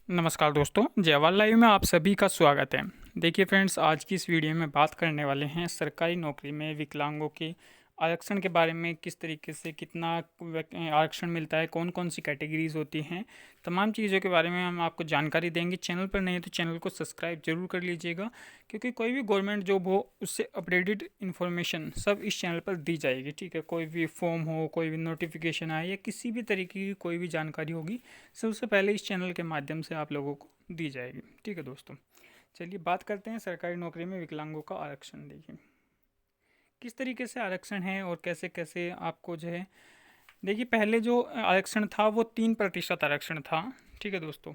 नमस्कार दोस्तों, जयवाल लाइव में आप सभी का स्वागत है। देखिए फ्रेंड्स, आज की इस वीडियो में बात करने वाले हैं सरकारी नौकरी में विकलांगों के आरक्षण के बारे में। किस तरीके से कितना आरक्षण मिलता है, कौन कौन सी कैटेगरीज होती हैं, तमाम चीज़ों के बारे में हम आपको जानकारी देंगे। चैनल पर नहीं है तो चैनल को सब्सक्राइब जरूर कर लीजिएगा, क्योंकि कोई भी गवर्नमेंट जॉब हो उससे अपडेटेड इन्फॉर्मेशन सब इस चैनल पर दी जाएगी। ठीक है, कोई भी फॉर्म हो, कोई भी नोटिफिकेशन आए या किसी भी तरीके की कोई भी जानकारी होगी, सबसे पहले इस चैनल के माध्यम से आप लोगों को दी जाएगी। ठीक है दोस्तों, चलिए बात करते हैं सरकारी नौकरी में विकलांगों का आरक्षण। देखिए किस तरीके से आरक्षण है और कैसे कैसे आपको जो है, देखिए पहले जो आरक्षण था वो 3% आरक्षण था। ठीक है दोस्तों,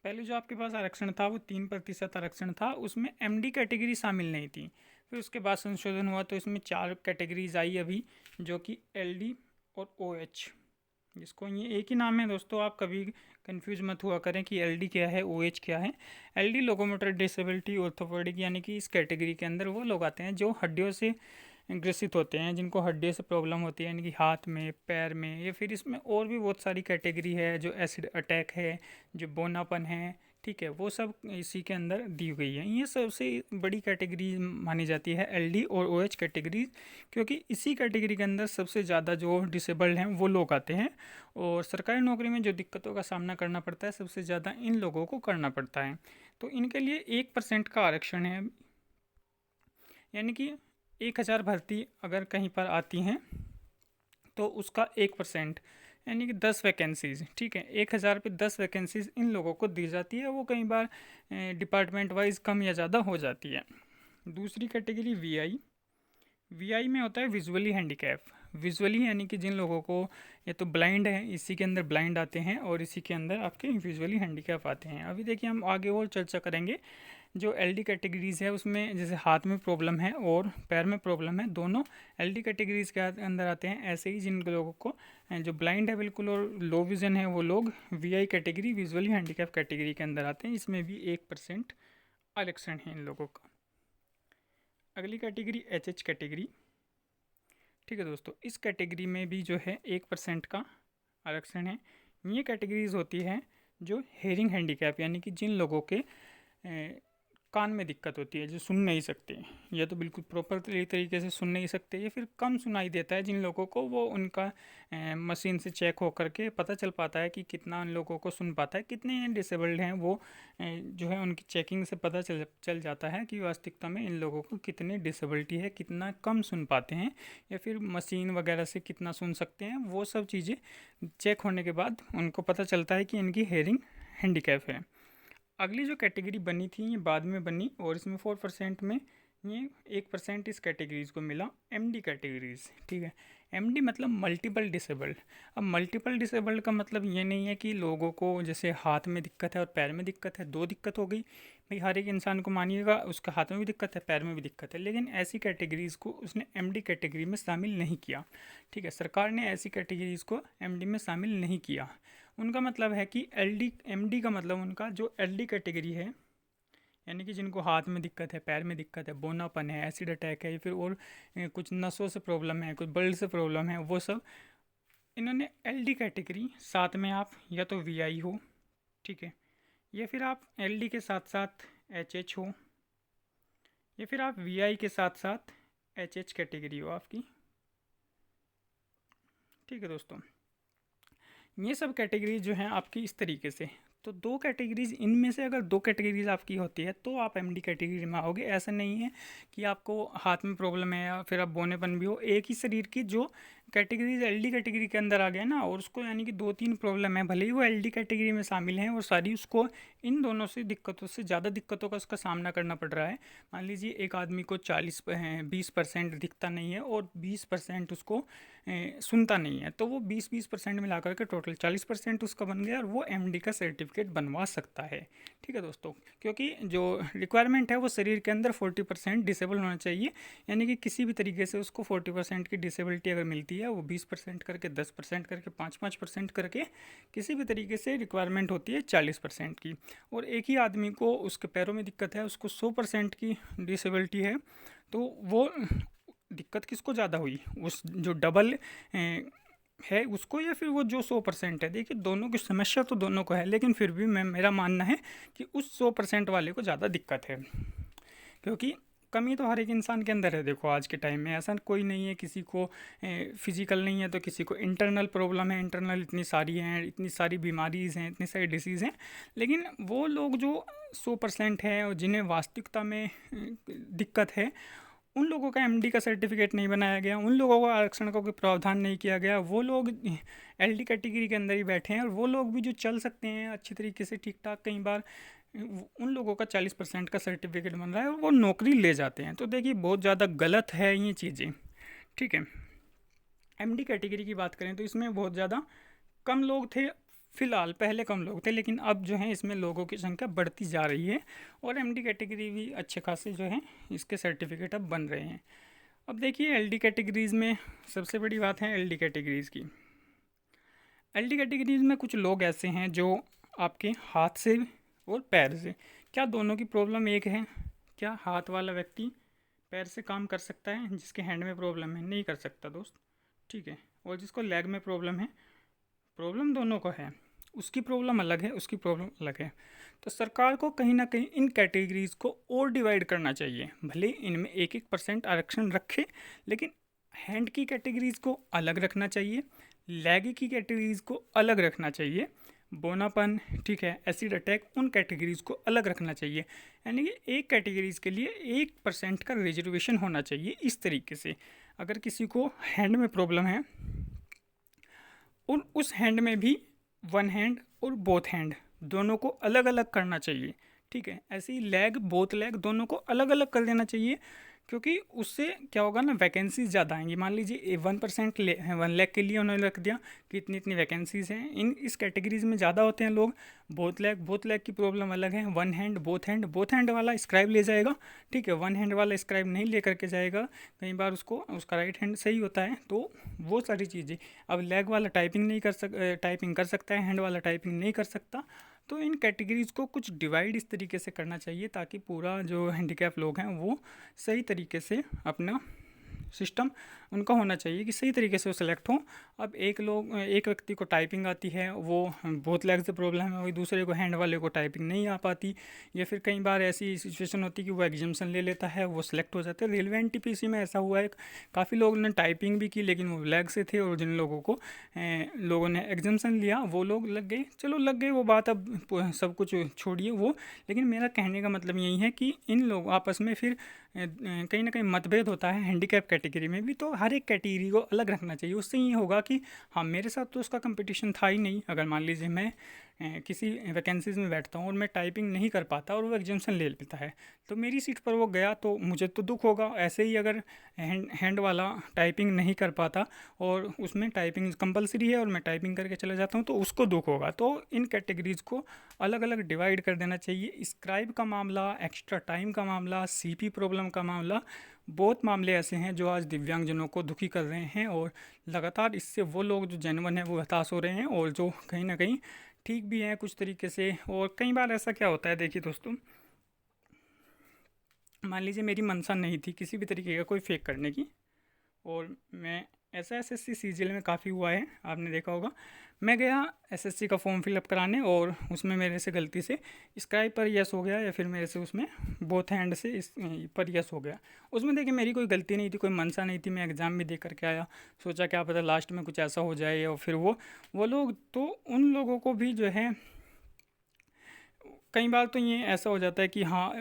पहले जो आपके पास आरक्षण था वो 3% आरक्षण था, उसमें एमडी कैटेगरी शामिल नहीं थी। फिर उसके बाद संशोधन हुआ तो इसमें 4 कैटेगरीज आई अभी, जो कि एलडी और ओएच, जिसको ये एक ही नाम है दोस्तों, आप कभी कंफ्यूज मत हुआ करें कि एलडी क्या है, ओएच क्या है। एलडी लोकोमोटर डिसेबिलिटी ऑर्थोपेडिक, यानी कि इस कैटेगरी के अंदर वो लोग आते हैं जो हड्डियों से ग्रसित होते हैं, जिनको हड्डियों से प्रॉब्लम होती है, यानी कि हाथ में, पैर में, या फिर इसमें और भी बहुत सारी कैटेगरी है, जो एसिड अटैक है, जो बोनापन है। ठीक है, वो सब इसी के अंदर दी गई है। ये सबसे बड़ी कैटेगरी मानी जाती है एलडी और ओएच कैटेगरी, क्योंकि इसी कैटेगरी के अंदर सबसे ज़्यादा जो डिसेबल्ड हैं वो लोग आते हैं। और सरकारी नौकरी में जो दिक्कतों का सामना करना पड़ता है, सबसे ज़्यादा इन लोगों को करना पड़ता है। तो इनके लिए 1% का आरक्षण है, यानी कि 1000 भर्ती अगर कहीं पर आती हैं तो उसका 1%, यानी कि 10 वैकेंसीज। ठीक है, 1000 पे 10 वैकेंसीज इन लोगों को दी जाती है। वो कई बार डिपार्टमेंट वाइज कम या ज़्यादा हो जाती है। दूसरी कैटेगरी वीआई। वीआई में होता है विजुअली हैंडीकैप। विजुअली यानी कि जिन लोगों को, ये तो ब्लाइंड है, इसी के अंदर ब्लाइंड आते हैं और इसी के अंदर आपके विजुअली हैंडीकैप आते हैं। अभी देखिए हम आगे और चर्चा करेंगे। जो एलडी कैटेगरीज है उसमें जैसे हाथ में प्रॉब्लम है और पैर में प्रॉब्लम है, दोनों एलडी कैटेगरीज के अंदर आते हैं। ऐसे ही जिन लोगों को जो ब्लाइंड है बिल्कुल और लो विजन है, वो लोग VI category, visually handicap category के अंदर आते हैं। इसमें भी 1% आरक्षण है इन लोगों का। अगली कैटेगरी एचएच कैटेगरी। ठीक है दोस्तों, इस कैटेगरी में भी जो है 1% का आरक्षण है। ये कैटेगरीज होती है जो हेयरिंग हैंडीकैप, यानी कि जिन लोगों के कान में दिक्कत होती है, जो सुन नहीं सकते, या तो बिल्कुल प्रॉपर तरीके से सुन नहीं सकते, या फिर कम सुनाई देता है जिन लोगों को, वो उनका मशीन से चेक हो करके पता चल पाता है कि कितना उन लोगों को सुन पाता है, कितने डिसेबल्ड हैं वो। जो है उनकी चेकिंग से पता चल जाता है कि वास्तविकता में इन लोगों को कितनी डिसेबिलिटी है, कितना कम सुन पाते हैं, या फिर मशीन वगैरह से कितना सुन सकते हैं। वो सब चीज़ें चेक होने के बाद उनको पता चलता है कि इनकी हेयरिंग हैंडीकैप है। अगली जो कैटेगरी बनी थी ये बाद में बनी, और इसमें 4% में ये 1% इस कैटेगरीज को मिला, एमडी कैटेगरीज। ठीक है, एमडी मतलब मल्टीपल डिसेबल्ड। अब मल्टीपल डिसेबल्ड का मतलब ये नहीं है कि लोगों को जैसे हाथ में दिक्कत है और पैर में दिक्कत है, दो दिक्कत हो गई भाई। हर एक इंसान को मानिएगा उसका हाथ में भी दिक्कत है, पैर में भी दिक्कत है, लेकिन ऐसी कैटेगरीज को उसने एमडी कैटेगरी में शामिल नहीं किया। ठीक है, सरकार ने ऐसी कैटेगरीज को एमडी में शामिल नहीं किया। उनका मतलब है कि एलडी, एमडी का मतलब उनका जो एलडी कैटेगरी है, यानी कि जिनको हाथ में दिक्कत है, पैर में दिक्कत है, बोनापन है, एसिड अटैक है, या फिर और कुछ नसों से प्रॉब्लम है, कुछ ब्लड से प्रॉब्लम है, वो सब इन्होंने एलडी कैटेगरी, साथ में आप या तो वीआई हो, ठीक है, या फिर आप एलडी के साथ साथ एचएच हो, या फिर आप वीआई के साथ साथ एचएच कैटेगरी हो आपकी। ठीक है दोस्तों, ये सब कैटेगरीज जो हैं आपकी इस तरीके से। तो दो कैटेगरीज, इनमें से अगर दो कैटेगरीज आपकी होती है तो आप एमडी कैटेगरी में आओगे। ऐसा नहीं है कि आपको हाथ में प्रॉब्लम है या फिर आप बोनेपन भी हो, एक ही शरीर की जो कैटेगरीज एलडी कैटेगरी के अंदर आ गया ना, और उसको यानी कि 2-3 प्रॉब्लम है, भले ही वो एलडी कैटेगरी में शामिल हैं, और सारी उसको इन दोनों से दिक्कतों से ज़्यादा दिक्कतों का उसका सामना करना पड़ रहा है। मान लीजिए एक आदमी को 20% दिखता नहीं है और 20% उसको सुनता नहीं है, तो वो 20% मिला करके टोटल 40% उसका बन गया, और वो एमडी का सर्टिफिकेट बनवा सकता है। ठीक है दोस्तों, क्योंकि जो रिक्वायरमेंट है वो शरीर के अंदर 40% डिसेबल होना चाहिए, यानी कि किसी भी तरीके से उसको 40% की डिसेबिलिटी अगर मिलती है, वो 20% करके, 10% करके, 5% करके, किसी भी तरीके से रिक्वायरमेंट होती है 40% की। और एक ही आदमी को उसके पैरों में दिक्कत है, उसको 100% की डिसेबिलिटी है, तो वो दिक्कत किसको ज़्यादा हुई, उस जो डबल है उसको, या फिर वो जो 100% है। देखिए दोनों की समस्या तो दोनों को है, लेकिन फिर भी मैं मेरा मानना है कि उस 100% वाले को ज़्यादा दिक्कत है, क्योंकि कमी तो हर एक इंसान के अंदर है। देखो आज के टाइम में ऐसा कोई नहीं है, किसी को फिजिकल नहीं है तो किसी को इंटरनल प्रॉब्लम है। इंटरनल इतनी सारी हैं, इतनी सारी बीमारीज़ हैं, इतनी सारी डिसीज़ हैं, लेकिन वो लोग जो 100% है और जिन्हें वास्तविकता में दिक्कत है, उन लोगों का एमडी का सर्टिफिकेट नहीं बनाया गया, उन लोगों को आरक्षण का कोई प्रावधान नहीं किया गया। वो लोग एलडी कैटेगरी के अंदर ही बैठे हैं, और वो लोग भी जो चल सकते हैं अच्छी तरीके से ठीक ठाक, कई बार उन लोगों का 40% का सर्टिफिकेट बन रहा है और वो नौकरी ले जाते हैं। तो देखिए बहुत ज़्यादा गलत है ये चीज़ें, ठीक है। एमडी कैटेगरी की बात करें तो इसमें बहुत ज़्यादा कम लोग थे फ़िलहाल, पहले कम लोग थे, लेकिन अब जो है इसमें लोगों की संख्या बढ़ती जा रही है, और एमडी कैटेगरी भी अच्छे खासे जो है इसके सर्टिफिकेट अब बन रहे हैं। अब देखिए एलडी कैटेगरीज़ में सबसे बड़ी बात है एलडी कैटेगरीज़ की। एलडी कैटेगरीज़ में कुछ लोग ऐसे हैं जो आपके हाथ से और पैर से, क्या दोनों की प्रॉब्लम एक है? क्या हाथ वाला व्यक्ति पैर से काम कर सकता है? जिसके हैंड में प्रॉब्लम है नहीं कर सकता दोस्त, ठीक है। और जिसको लेग में प्रॉब्लम है, प्रॉब्लम दोनों को है, उसकी प्रॉब्लम अलग है, उसकी प्रॉब्लम अलग है। तो सरकार को कहीं ना कहीं इन कैटेगरीज़ को और डिवाइड करना चाहिए। भले इनमें 1-1% आरक्षण रखे, लेकिन हैंड की कैटेगरीज़ को अलग रखना चाहिए, लेग की कैटेगरीज़ को अलग रखना चाहिए, बोनापन, ठीक है, एसिड अटैक, उन कैटेगरीज़ को अलग रखना चाहिए। यानी कि एक कैटेगरीज़ के लिए 1% का रिजर्वेशन होना चाहिए। इस तरीके से अगर किसी को हैंड में प्रॉब्लम है, और उस हैंड में भी वन हैंड और बोथ हैंड दोनों को अलग अलग करना चाहिए, ठीक है। ऐसे ही लेग, बोथ लेग दोनों को अलग अलग कर देना चाहिए, क्योंकि उससे क्या होगा ना, वैकेंसीज ज़्यादा आएंगी। मान लीजिए 1% 1 लाख के लिए उन्होंने रख दिया कि इतनी इतनी वैकेंसीज हैं, इस कैटेगरीज में ज़्यादा होते हैं लोग। बोथ लेग की प्रॉब्लम अलग है। वन हैंड, बोथ हैंड वाला स्क्राइब ले जाएगा, ठीक है। वन हैंड वाला स्क्राइब नहीं ले करके जाएगा, कई बार उसको उसका राइट हैंड सही होता है, तो वो सारी चीज़ें। अब लेग वाला टाइपिंग कर सकता है, हैंड वाला टाइपिंग नहीं कर सकता। तो इन कैटेगरीज़ को कुछ डिवाइड इस तरीके से करना चाहिए, ताकि पूरा जो हैंडीकैप लोग हैं वो सही तरीके से अपना सिस्टम उनका होना चाहिए कि सही तरीके से वो सिलेक्ट हों। अब एक व्यक्ति को टाइपिंग आती है, वो बहुत लेग से प्रॉब्लम है, वही दूसरे को, हैंड वाले को टाइपिंग नहीं आ पाती, या फिर कई बार ऐसी सिचुएशन होती है कि वो एग्जाम्शन ले लेता है, वो सिलेक्ट हो जाता है। रेलवे एनटीपीसी में ऐसा हुआ है, काफ़ी लोगों ने टाइपिंग भी की लेकिन वो लेग से थे, और जिन लोगों को लोगों ने एग्जाम्शन लिया वो लोग लग गए, चलो लग गए, वो बात अब सब कुछ छोड़िए वो। लेकिन मेरा कहने का मतलब यही है कि इन लोग आपस में फिर कहीं ना कहीं मतभेद होता है हैंडीकैप कैटेगरी में भी। तो हर एक कैटेगरी को अलग रखना चाहिए। उससे ये होगा कि हाँ, मेरे साथ तो उसका कंपटीशन था ही नहीं। अगर मान लीजिए मैं किसी वैकेंसीज़ में बैठता हूँ और मैं टाइपिंग नहीं कर पाता और वो एग्जाम्शन ले लेता है, तो मेरी सीट पर वो गया तो मुझे तो दुख होगा। ऐसे ही अगर हैंड वाला टाइपिंग नहीं कर पाता और उसमें टाइपिंग कंपलसरी है और मैं टाइपिंग करके चला जाता हूँ, तो उसको दुख होगा। तो इन कैटेगरीज़ को अलग अलग डिवाइड कर देना चाहिए। स्क्राइब का मामला, एक्स्ट्रा टाइम का मामला, सीपी प्रॉब्लम का मामला, बहुत मामले ऐसे हैं जो आज दिव्यांगजनों को दुखी कर रहे हैं, और लगातार इससे वो लोग जो जेन्युइन हैं वो हताश हो रहे हैं, और जो कहीं ना कहीं ठीक भी हैं कुछ तरीके से। और कई बार ऐसा क्या होता है, देखिए दोस्तों, मान लीजिए मेरी मंशा नहीं थी किसी भी तरीके का कोई फेक करने की, और मैं ऐसा एसएससी सीजीएल में काफ़ी हुआ है, आपने देखा होगा। मैं गया एसएससी का फॉर्म फिलअप कराने, और उसमें मेरे से गलती से स्क्राइब पर यस हो गया, या फिर मेरे से उसमें बोथ हैंड से इस पर यस हो गया। उसमें देखिए मेरी कोई गलती नहीं थी, कोई मंशा नहीं थी, मैं एग्ज़ाम भी दे करके आया, सोचा क्या पता लास्ट में कुछ ऐसा हो जाए। और फिर वो लोग, तो उन लोगों को भी जो है कई बार तो ये ऐसा हो जाता है कि हाँ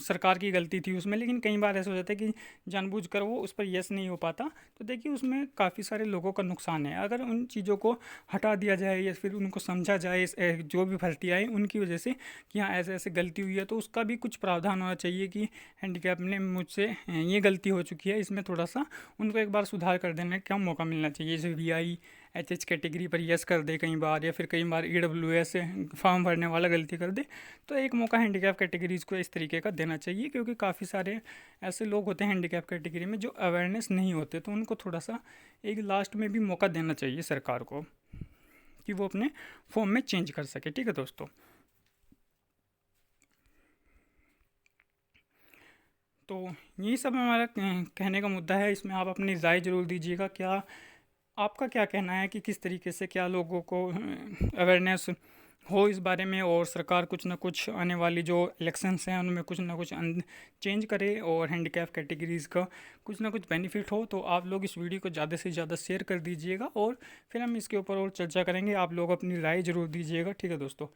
सरकार की गलती थी उसमें, लेकिन कई बार ऐसा हो जाता है कि जानबूझकर वो उस पर यस नहीं हो पाता। तो देखिए उसमें काफ़ी सारे लोगों का नुकसान है। अगर उन चीज़ों को हटा दिया जाए, या फिर उनको समझा जाए जो भी भर्ती आई उनकी वजह से कि हाँ ऐसे ऐसे गलती हुई है, तो उसका भी कुछ प्रावधान होना चाहिए कि हैंडीकैप ने मुझसे ये गलती हो चुकी है, इसमें थोड़ा सा उनको एक बार सुधार कर देने का मौका मिलना चाहिए। जैसे वीआई एचएच कैटेगरी पर यस कर दे कई बार, या फिर कई बार ईडब्ल्यूएस फॉर्म भरने वाला गलती कर दे, तो एक मौका हैंडीकैप कैटेगरीज़ को इस तरीके का देना चाहिए। क्योंकि काफ़ी सारे ऐसे लोग होते हैं हैंडीकैप कैटेगरी में जो अवेयरनेस नहीं होते, तो उनको थोड़ा सा एक लास्ट में भी मौका देना चाहिए सरकार को कि वो अपने फॉर्म में चेंज कर सके। ठीक है दोस्तों, तो यही सब हमारा कहने का मुद्दा है। इसमें आप अपनी राय ज़रूर दीजिएगा। क्या आपका क्या कहना है कि किस तरीके से क्या लोगों को अवेयरनेस हो इस बारे में, और सरकार कुछ ना कुछ आने वाली जो इलेक्शंस हैं उनमें कुछ ना कुछ चेंज करे और हैंडीकैप कैटेगरीज़ का कुछ ना कुछ बेनिफिट हो, तो आप लोग इस वीडियो को ज़्यादा से ज़्यादा शेयर कर दीजिएगा और फिर हम इसके ऊपर और चर्चा करेंगे। आप लोग अपनी राय ज़रूर दीजिएगा, ठीक है दोस्तों।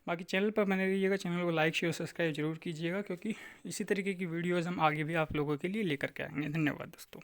बाकी चैनल पर बने रहिएगा, चैनल को लाइक शेयर सब्सक्राइब जरूर कीजिएगा, क्योंकि इसी तरीके की वीडियोज़ हम आगे भी आप लोगों के लिए लेकर के आएंगे। धन्यवाद दोस्तों।